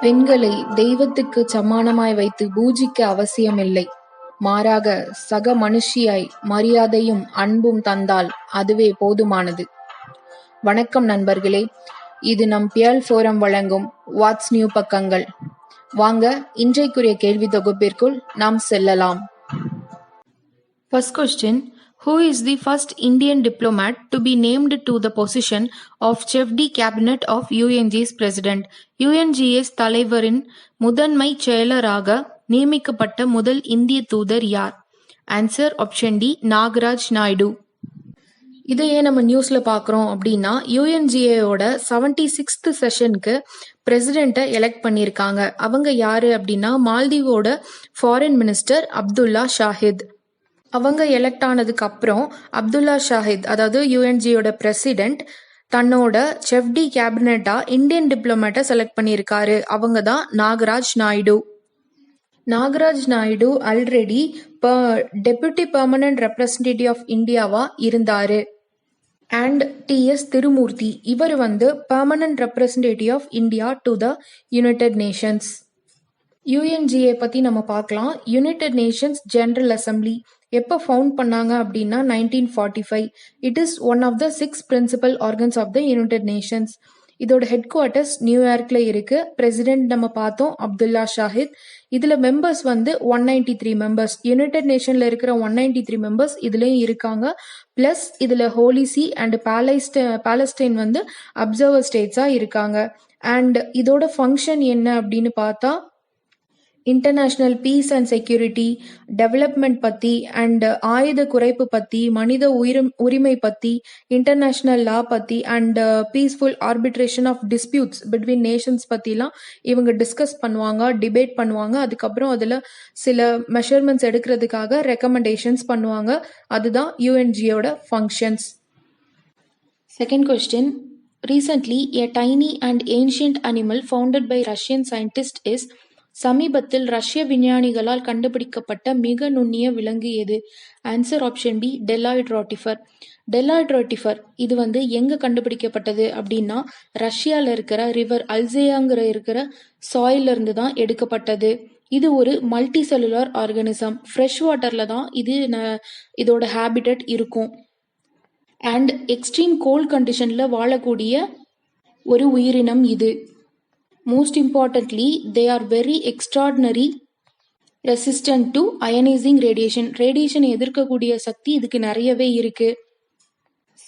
பெண்களை தெய்வத்துக்குச் சமானமாய் வைத்து பூஜிக்க அவசியமில்லை. மாறாக சக மனுஷியாய் மரியாதையும் அன்பும் தந்தால் அதுவே போதுமானது. வணக்கம் நண்பர்களே, இது நம் பியல் ஃபோரம் வழங்கும் வாட்ஸ் நியூ பக்கங்கள். வாங்க இன்றைக்குரிய கேள்வி தொகுப்பிற்குள் நாம் செல்லலாம். First question. Who is the first Indian diplomat to be named to the position of Chief de Cabinet of UNG's President? UNG's தலைவரின் முதன்மை செயலராக நியமிக்கப்பட்ட முதல் இந்திய தூதர் யார்? Answer option D, Nagaraj Naidu. இதை ஏன் நம்ம நியூஸ்ல பார்க்குறோம் அப்படின்னா, யூஎன்ஜிஏயோட 76th செஷனுக்கு பிரசிடெண்ட்டை எலெக்ட் பண்ணியிருக்காங்க. அவங்க யாரு அப்படின்னா, மால்தீவோட ஃபாரின் மினிஸ்டர் அப்துல்லா ஷாஹித். அவங்க எலெக்ட் ஆனதுக்கு அப்புறம் அப்துல்லா ஷாஹித், அதாவது யூஎன்ஜியோட பிரசிடென்ட், தன்னோட செஃப் டி கேபினட்டா இந்தியன் டிப்ளமேட்டை செலக்ட் பண்ணியிருக்காரு. அவங்க தான் Nagaraj Naidu. Nagaraj Naidu already deputy permanent representative of இந்தியாவா இருந்தாரு. And T S. திருமூர்த்தி, இவர் permanent representative of India to the United Nations. UNGA பற்றி நம்ம பார்க்கலாம். யுனைடெட் நேஷன்ஸ் ஜெனரல் அசம்பிளி எப்போ ஃபவுண்ட் பண்ணாங்க அப்படின்னா 1945. It is one of the 6 principal organs of the United Nations. இதோட ஹெட் குவார்ட்டர்ஸ் நியூயார்க்ல இருக்கு. பிரசிடென்ட் நம்ம பார்த்தோம், அப்துல்லா ஷாஹித். இதுல மெம்பர்ஸ் 193 மெம்பர்ஸ். யுனைடெட் நேஷன்ல இருக்கிற 193 மெம்பர்ஸ் இதுலயும் இருக்காங்க. பிளஸ் இதுல Holy See and Palestine observer ஸ்டேட்ஸா இருக்காங்க. அண்ட் இதோட ஃபங்க்ஷன் என்ன அப்படின்னு பார்த்தா, international peace and security, development பற்றி, அண்ட் ஆயுத குறைப்பு பற்றி, மனித உரிமை பற்றி, இன்டர்நேஷ்னல் லா பற்றி, and peaceful arbitration of disputes between நேஷன்ஸ் பற்றிலாம் இவங்க டிஸ்கஸ் பண்ணுவாங்க, டிபேட் பண்ணுவாங்க. அதுக்கப்புறம் அதில் சில மெஷர்மெண்ட்ஸ் எடுக்கிறதுக்காக ரெக்கமெண்டேஷன்ஸ் பண்ணுவாங்க. அதுதான் யூஎன்ஜியோட functions. Second question. Recently, a tiny and ancient animal founded by Russian scientists is சமீபத்தில் ரஷ்ய விஞ்ஞானிகளால் கண்டுபிடிக்கப்பட்ட மிக நுண்ணிய விலங்கு எது? Answer option B, bdelloid rotifer. Bdelloid rotifer இது எங்க கண்டுபிடிக்கப்பட்டது அப்படின்னா, ரஷ்யால இருக்கிற ரிவர் அல்சேயாங்கிற இருக்கிற சாயில இருந்து தான் எடுக்கப்பட்டது. இது ஒரு மல்டி செல்லுலார் ஆர்கானிசம். ஃப்ரெஷ் வாட்டர்ல தான் இதோட ஹேபிட்டட் இருக்கும். அண்ட் எக்ஸ்ட்ரீம் கோல்ட் கண்டிஷன்ல வாழக்கூடிய ஒரு உயிரினம் இது. Most importantly, they are very extraordinary resistant to ionizing radiation. Radiation எதிர்க்கக்கூடிய சக்தி இதுக்கு நிறையவே இருக்கு.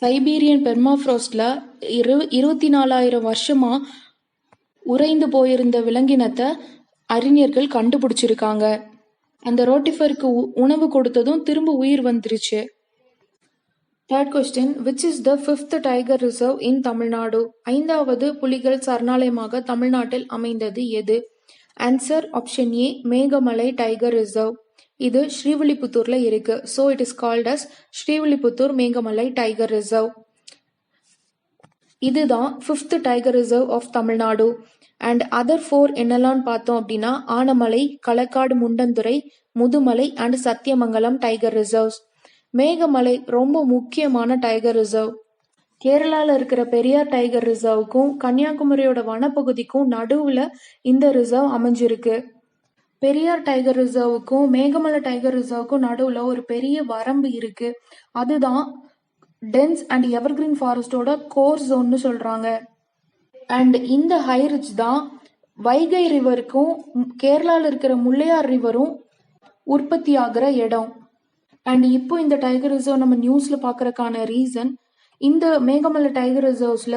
சைபீரியன் பெர்மாஃப்ரோஸ்ட்ல 24,000 வருஷமா உறைந்து போயிருந்த விலங்கினத்தை அறிஞர்கள் கண்டுபிடிச்சிருக்காங்க. அந்த ரோட்டிஃபருக்கு உணவு கொடுத்ததும் திரும்ப உயிர் வந்துருச்சு. Third question. Which is the 5th tiger reserve in Tamil Nadu? 5வது புலிகள் சரணாலயமாக தமிழ்நாட்டில் அமைந்தது எது? Answer option A, Megamalai tiger reserve. இது ஸ்ரீவில்லிபுத்தூர்ல இருக்கு. So it is called as Srivilliputhur Megamalai tiger reserve. இதுதான் 5th tiger reserve of Tamil Nadu. And other 4 என்னெல்லாம் பார்த்தோம் அப்படின்னா, Anamalai, Kalakkad Mundanthurai, Mudumalai and Sathyamangalam tiger reserves. Megamalai ரொம்ப முக்கியமான டைகர் ரிசர்வ். கேரளால இருக்கிற பெரியார் டைகர் ரிசர்வுக்கும் கன்னியாகுமரியோட வனப்பகுதிக்கும் நடுவுல இந்த ரிசர்வ் அமைஞ்சிருக்கு. பெரியார் டைகர் ரிசர்வுக்கும் மேகமலை டைகர் ரிசர்வுக்கும் நடுவுல ஒரு பெரிய வரம்பு இருக்கு. அதுதான் டென்ஸ் அண்ட் எவர்கிரீன் ஃபாரஸ்டோட கோர் ஜோன்னு சொல்றாங்க. அண்ட் இந்த ஹை ரிட்ஜ் தான் வைகை ரிவருக்கும் கேரளால இருக்கிற முல்லையார் ரிவரும் உற்பத்தி ஆகிற இடம். அண்ட் இப்போ இந்த டைகர் ரிசர்வ் நம்ம நியூஸ்ல பார்க்கறதுக்கான ரீசன், இந்த மேகமலை டைகர் ரிசர்வ்ஸ்ல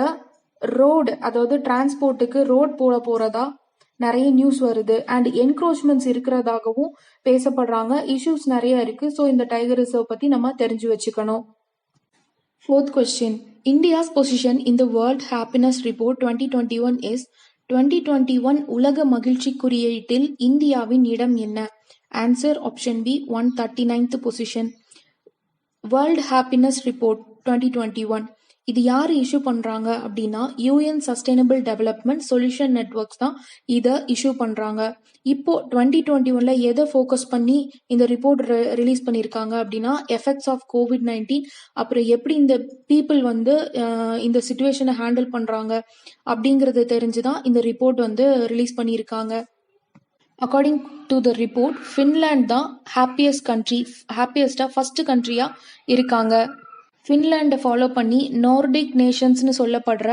ரோடு, அதாவது டிரான்ஸ்போர்ட்டுக்கு ரோட் போறதா நிறைய நியூஸ் வருது. அண்ட் என்க்ரோச்மெண்ட்ஸ் இருக்கிறதாகவும் பேசப்படுறாங்க. இஷ்யூஸ் நிறைய இருக்கு. ஸோ இந்த டைகர் ரிசர்வ் பத்தி நம்ம தெரிஞ்சு வச்சுக்கணும். Fourth question. India's position in the World Happiness Report 2021 is 2021 உலக மகிழ்ச்சி குறியீட்டில் இந்தியாவின் இடம் என்ன? Answer option B, 139th position. World happiness report 2021 இது யார் இஷ்யூ பண்றாங்க அப்படின்னா UN sustainable development solution networks தான் இதை இஷ்யூ பண்றாங்க. இப்போ 2021 எதை ஃபோக்கஸ் பண்ணி இந்த ரிப்போர்ட் ரிலீஸ் பண்ணியிருக்காங்க அப்படின்னா எஃபெக்ட்ஸ் ஆஃப் COVID-19, அப்புறம் எப்படி இந்த பீப்புள் வந்து இந்த சுச்சுவேஷனை ஹேண்டில் பண்றாங்க அப்படிங்கறது தெரிஞ்சுதான் இந்த ரிப்போர்ட் வந்து ரிலீஸ் பண்ணியிருக்காங்க. According to the report Finland தான் ஹாப்பியஸ்டா ஃபர்ஸ்ட் கண்ட்ரியா இருக்காங்க. ஃபின்லாண்டை ஃபாலோ பண்ணி நார்டிக் நேஷன்ஸ்னு சொல்லப்படுற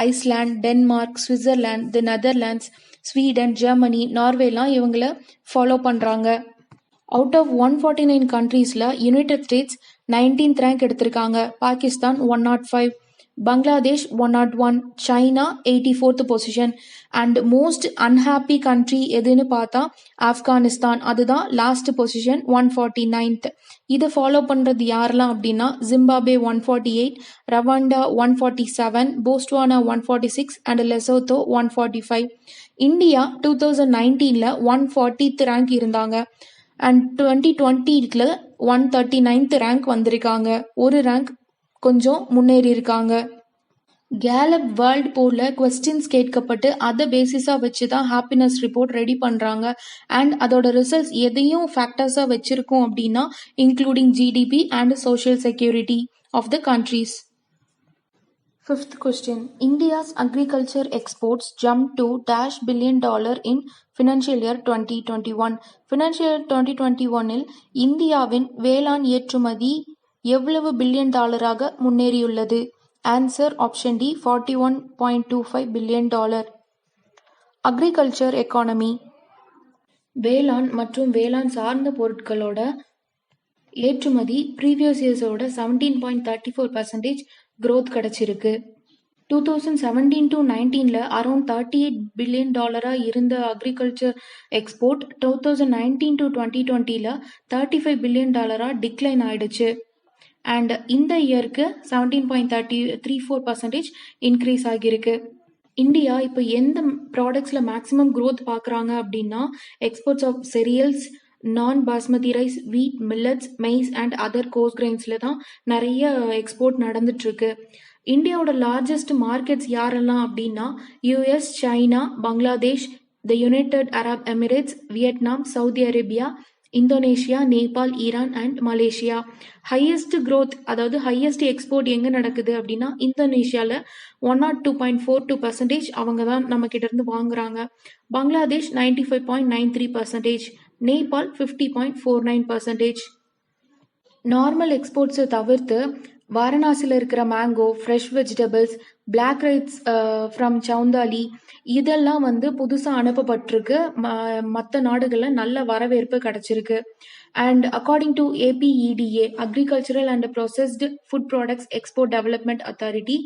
Iceland, Denmark, Switzerland, the Netherlands, Sweden, Germany, நார்வேலாம் இவங்கள ஃபாலோ பண்றாங்க. அவுட் ஆஃப் 149 கண்ட்ரீஸ்ல யுனைடெட் ஸ்டேட்ஸ் 19th ரேங்க் எடுத்திருக்காங்க, Pakistan 105, Bangladesh 101, China 84th position, and most unhappy country எதுன்னு பார்த்தா ஆப்கானிஸ்தான், அதுதான் லாஸ்ட் பொசிஷன் 149th. இதை ஃபாலோ பண்றது யாரெல்லாம் அப்படின்னா Zimbabwe 148, Rwanda 147, Botswana 146 and Lesotho 145. India 2019ல 140th ரேங்க் இருந்தாங்க அண்ட் 2020ல 139th ரேங்க் வந்திருக்காங்க. ஒரு ரேங்க் கொஞ்சம் முன்னேறி இருக்காங்க. கேலப் வேர்ல்ட் போர்ல கொஸ்டின்ஸ் கேட்கப்பட்டு அதை பேசிஸா வச்சுதான் ஹாப்பினஸ் ரிப்போர்ட் ரெடி பண்றாங்க. அண்ட் அதோட ரிசல்ட்ஸ் எதையும் ஃபேக்டர்ஸா வச்சிருக்கோம் அப்படின்னா including GDP and social security of the countries. Fifth question. India's agriculture exports jumped to $1 billion in financial year 2021. Financial year 2021 இந்தியாவின் வேளாண் ஏற்றுமதி எவ்வளவு பில்லியன் டாலராக முன்னேறியுள்ளது? Answer option D, $41.25 billion. Agriculture economy. வேளாண் மற்றும் வேளாண் சார்ந்த பொருட்களோட ஏற்றுமதி ப்ரீவியஸ் இயர்ஸோட 17.34% growth கிடைச்சிருக்கு. 2017 to 19ல அரௌண்ட் $38 பில்லியன் இருந்த agriculture export 2019 to 2020ல $35 billion decline ஆயிடுச்சு. அண்ட் இந்த இயருக்கு 17.34% இன்க்ரீஸ் ஆகியிருக்கு. இந்தியா இப்போ எந்த ப்ராடக்ட்ஸ்ல மேக்ஸிமம் growth பார்க்குறாங்க அப்படின்னா exports of cereals, non basmati rice, wheat, millets, maize and other coarse கிரெயின்ஸ்ல தான் நிறைய எக்ஸ்போர்ட் நடந்துட்டு இருக்கு. இந்தியாவோட லார்ஜஸ்ட் மார்க்கெட்ஸ் யாரெல்லாம் அப்படின்னா US, China, Bangladesh, the United Arab Emirates, Vietnam, Saudi Arabia, Indonesia, Nepal, Iran and Malaysia. Highest growth, அதாவது ஹையஸ்ட் எக்ஸ்போர்ட் எங்க நடக்குது அப்படின்னா இந்தோனேஷியால 102.42% அவங்க தான் நம்ம கிட்ட இருந்து வாங்குறாங்க. பங்களாதேஷ் 95.93%, நேபாள் 50.49%. நார்மல் எக்ஸ்போர்ட்ஸை தவிர்த்து வாரணாசியில் இருக்கிற mango, fresh vegetables, black rice from Chandauli இதெல்லாம் வந்து புதுசாக அனுப்பப்பட்டிருக்கு. மற்ற நாடுகளில் நல்ல வரவேற்பு கிடைச்சிருக்கு. And according to APEDA, agricultural and processed food products export development authority,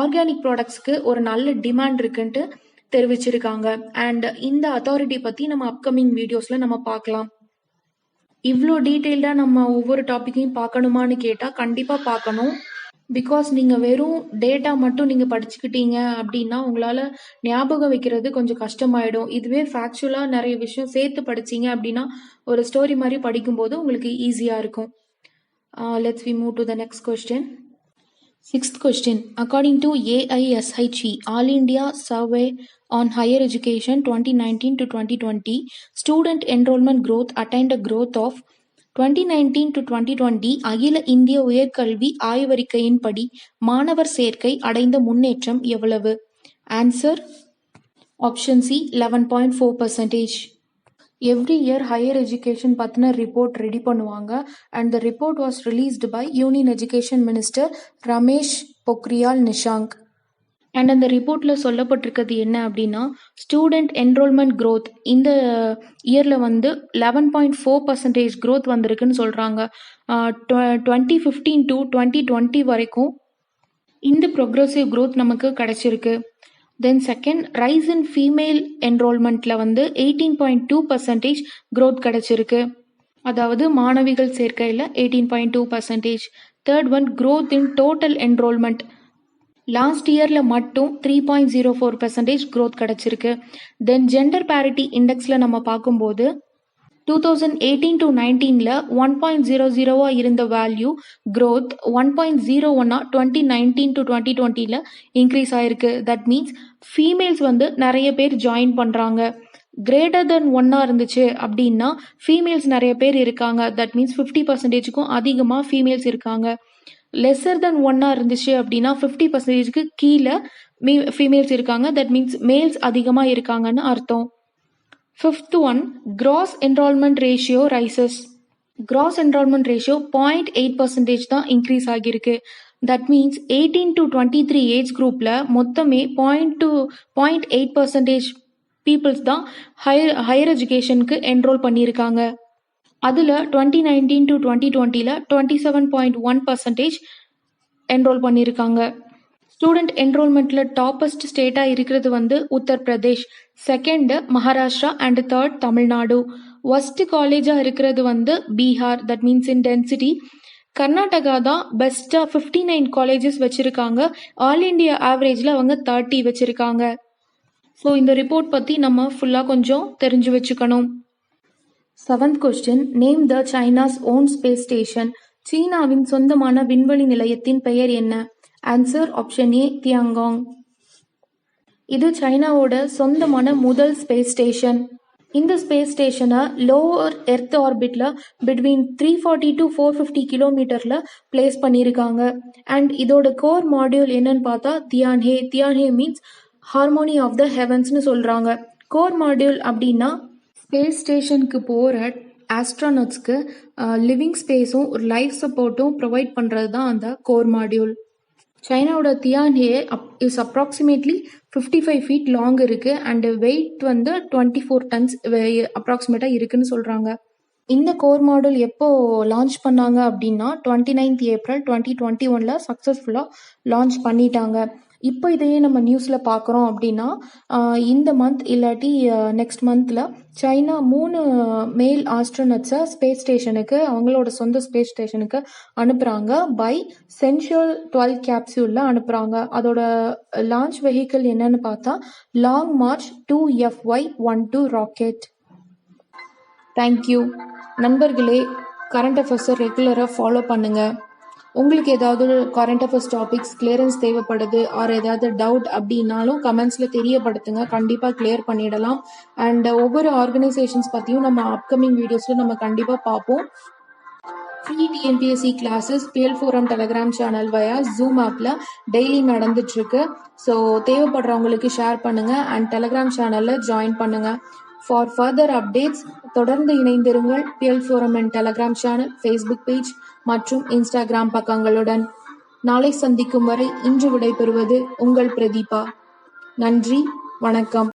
organic ப்ராடக்ட்ஸ்க்கு ஒரு நல்ல டிமாண்ட் இருக்குன்ட்டு தெரிவிச்சிருக்காங்க. அண்ட் இந்த அத்தாரிட்டி பற்றி நம்ம அப்கமிங் வீடியோஸில் நம்ம பார்க்கலாம். இவ்வளோ டீட்டெயில்டாக நம்ம ஒவ்வொரு டாப்பிக்கையும் பார்க்கணுமான்னு கேட்டால் கண்டிப்பாக பார்க்கணும். பிகாஸ் நீங்கள் வெறும் டேட்டா மட்டும் நீங்கள் படிச்சுக்கிட்டீங்க அப்படின்னா உங்களால் ஞாபகம் வைக்கிறது கொஞ்சம் கஷ்டமாயிடும். இதுவே ஃபேக்சுவலாக நிறைய விஷயம் சேர்த்து படிச்சீங்க அப்படின்னா ஒரு ஸ்டோரி மாதிரி படிக்கும்போது உங்களுக்கு ஈஸியாக இருக்கும். Let's we move to the next question. Sixth question. According to AISHE, All India Survey on Higher Education 2019 to 2020, student enrollment growth attained a growth of 2019 to 2020 அகில இந்திய உயர்கல்வி ஆய்வறிக்கையின்படி மாணவர் சேர்க்கை அடைந்த முன்னேற்றம் எவ்வளவு? Answer option C, 11.4%. Every year higher education பற்றின report ready பண்ணுவாங்க. And the report was released by union education minister Ramesh Pokhriyal Nishank. And அந்த ரிப்போர்ட்டில் சொல்லப்பட்டிருக்கிறது என்ன அப்படின்னா ஸ்டூடெண்ட் என்ரோல்மெண்ட் growth இந்த இயரில் வந்து 11.4% growth வந்திருக்குன்னு சொல்கிறாங்க. 2015 to 2020 வரைக்கும் இந்த ப்ரொக்ரெசிவ் growth நமக்கு கிடைச்சிருக்கு. Then second, rise in female என்ரோல்மெண்ட்ல வந்து 18.2% growth கிடைச்சிருக்கு. அதாவது மாணவிகள் சேர்க்கையில் 18.2%. Third one, growth in total enrollment last இயர்ல மட்டும் 3.04% growth கிடைச்சிருக்கு. தென் ஜெண்டர் பேரிட்டி இண்டெக்ஸ்ல நம்ம பார்க்கும்போது 2018 to 19ல 1.00 இருந்த வேல்யூ growth 1.01 2019 to 2020ல இன்க்ரீஸ் ஆயிருக்கு. தட் மீன்ஸ் ஃபீமேல்ஸ் நிறைய பேர் ஜாயின் பண்றாங்க. கிரேட்டர் தென் 1 இருந்துச்சு அப்படின்னா ஃபீமேல்ஸ் நிறைய பேர் இருக்காங்க. தட் மீன்ஸ் 50%க்கும் அதிகமாக ஃபீமேல்ஸ் இருக்காங்க. லெஸ்ஸர் தென் 1 இருந்துச்சு அப்படின்னா 50%க்கு கீழே ஃபீமேல்ஸ் இருக்காங்க. தட் மீன்ஸ் மேல்ஸ் அதிகமாக இருக்காங்கன்னு அர்த்தம். Fifth one, gross enrollment ratio rises. Gross enrollment ratio 0.8% தான் இன்க்ரீஸ் ஆகியிருக்கு. தட் மீன்ஸ் 18 to 23 ஏஜ் குரூப்ல மொத்தமே 0.8% பீப்புள்ஸ் தான் ஹையர் எஜுகேஷனுக்கு என்ரோல் பண்ணியிருக்காங்க. அதில் 2019 to 2020ல 27.1% என்ரோல் பண்ணியிருக்காங்க. ஸ்டூடெண்ட் என்ரோல்மெண்ட்ல டாப்பஸ்ட் ஸ்டேட்டாக இருக்கிறது Uttar Pradesh, second Maharashtra and third Tamil Nadu. Worst காலேஜாக இருக்கிறது Bihar. That means in density. Karnataka தான் பெஸ்ட்டாக 59 காலேஜஸ் வச்சுருக்காங்க. ஆல் இண்டியா ஆவரேஜில் அவங்க 30 வச்சுருக்காங்க. ஸோ இந்த ரிப்போர்ட் பற்றி நம்ம ஃபுல்லாக கொஞ்சம் தெரிஞ்சு வச்சுக்கணும். 7th question, name the China's own space station. சீனாவின் சொந்தமான விண்வெளி நிலையத்தின் பெயர் என்ன? Answer option A, Tiangong. இது சைனாவோட சொந்தமான முதல் ஸ்பேஸ் ஸ்டேஷன். இந்த ஸ்பேஸ் ஸ்டேஷனை லோவர் எர்த் ஆர்பிட்ல பிட்வீன் 340 to 450 கிலோமீட்டர்ல பிளேஸ் பண்ணியிருக்காங்க. அண்ட் இதோட கோர் மாடியூல் என்னன்னு பார்த்தா தியான்ஹே. தியான்ஹே மீன்ஸ் ஹார்மோனி ஆஃப் த ஹெவன்ஸ்னு சொல்றாங்க. கோர் மாடியூல் அப்படின்னா ஸ்பேஸ் ஸ்டேஷனுக்கு போகிற ஆஸ்ட்ரானட்ஸ்க்கு லிவிங் ஸ்பேஸும் ஒரு லைஃப் சப்போர்ட்டும் ப்ரொவைட் பண்ணுறது தான் அந்த கோர் மாடியூல். சைனாவோட Tianhe is approximately 55 feet long இருக்கு அண்ட் வெயிட் 24 tons அப்ராக்சிமேட்டாக இருக்குன்னு சொல்கிறாங்க. இந்த கோர் மாடியூல் எப்போ லான்ச் பண்ணாங்க அப்படின்னா 29th April 2021ல சக்ஸஸ்ஃபுல்லாக லான்ச் பண்ணிட்டாங்க. இப்போ இதையே நம்ம நியூஸில் பார்க்குறோம் அப்படின்னா இந்த மந்த் இல்லாட்டி நெக்ஸ்ட் மந்தில் சைனா 3 மேல் ஆஸ்ட்ரோனட்ஸை ஸ்பேஸ் ஸ்டேஷனுக்கு, அவங்களோட சொந்த ஸ்பேஸ் ஸ்டேஷனுக்கு அனுப்புகிறாங்க. பை சென்ஷுவல் 12 கேப்சூலில் அனுப்புகிறாங்க. அதோட லான்ச் வெஹிக்கிள் என்னன்னு பார்த்தா long March 2FY12 rocket. Thank you நண்பர்களே. கரண்ட் அஃபேர்ஸை ரெகுலராக ஃபாலோ பண்ணுங்கள். உங்களுக்கு ஏதாவது கரண்ட் அஃபேர்ஸ் டாபிக்ஸ் கிளியரன்ஸ் தேவைப்படுது ஆர் ஏதாவது டவுட் அப்படின்னாலும் கமெண்ட்ஸில் தெரியப்படுத்துங்க. கண்டிப்பாக கிளியர் பண்ணிடலாம். அண்ட் ஒவ்வொரு ஆர்கனைசேஷன்ஸ் பற்றியும் நம்ம அப்கமிங் வீடியோஸில் நம்ம கண்டிப்பாக பார்ப்போம். Free TNPSC classes PL forum Telegram channel via Zoom ஆப்பில் டெய்லி நடந்துட்டுருக்கு. ஸோ தேவைப்படுறவங்களுக்கு ஷேர் பண்ணுங்கள் அண்ட் டெலகிராம் சேனலில் ஜாயின் பண்ணுங்கள். ஃபார் ஃபர்தர் அப்டேட்ஸ் தொடர்ந்து இணைந்திருங்கள் PL forum and Telegram channel, Facebook page மற்றும் இன்ஸ்டாகிராம் பக்கங்களுடன். நாளை சந்திக்கும் வரை இன்று விடைபெறுவது உங்கள் பிரதீபா. நன்றி, வணக்கம்.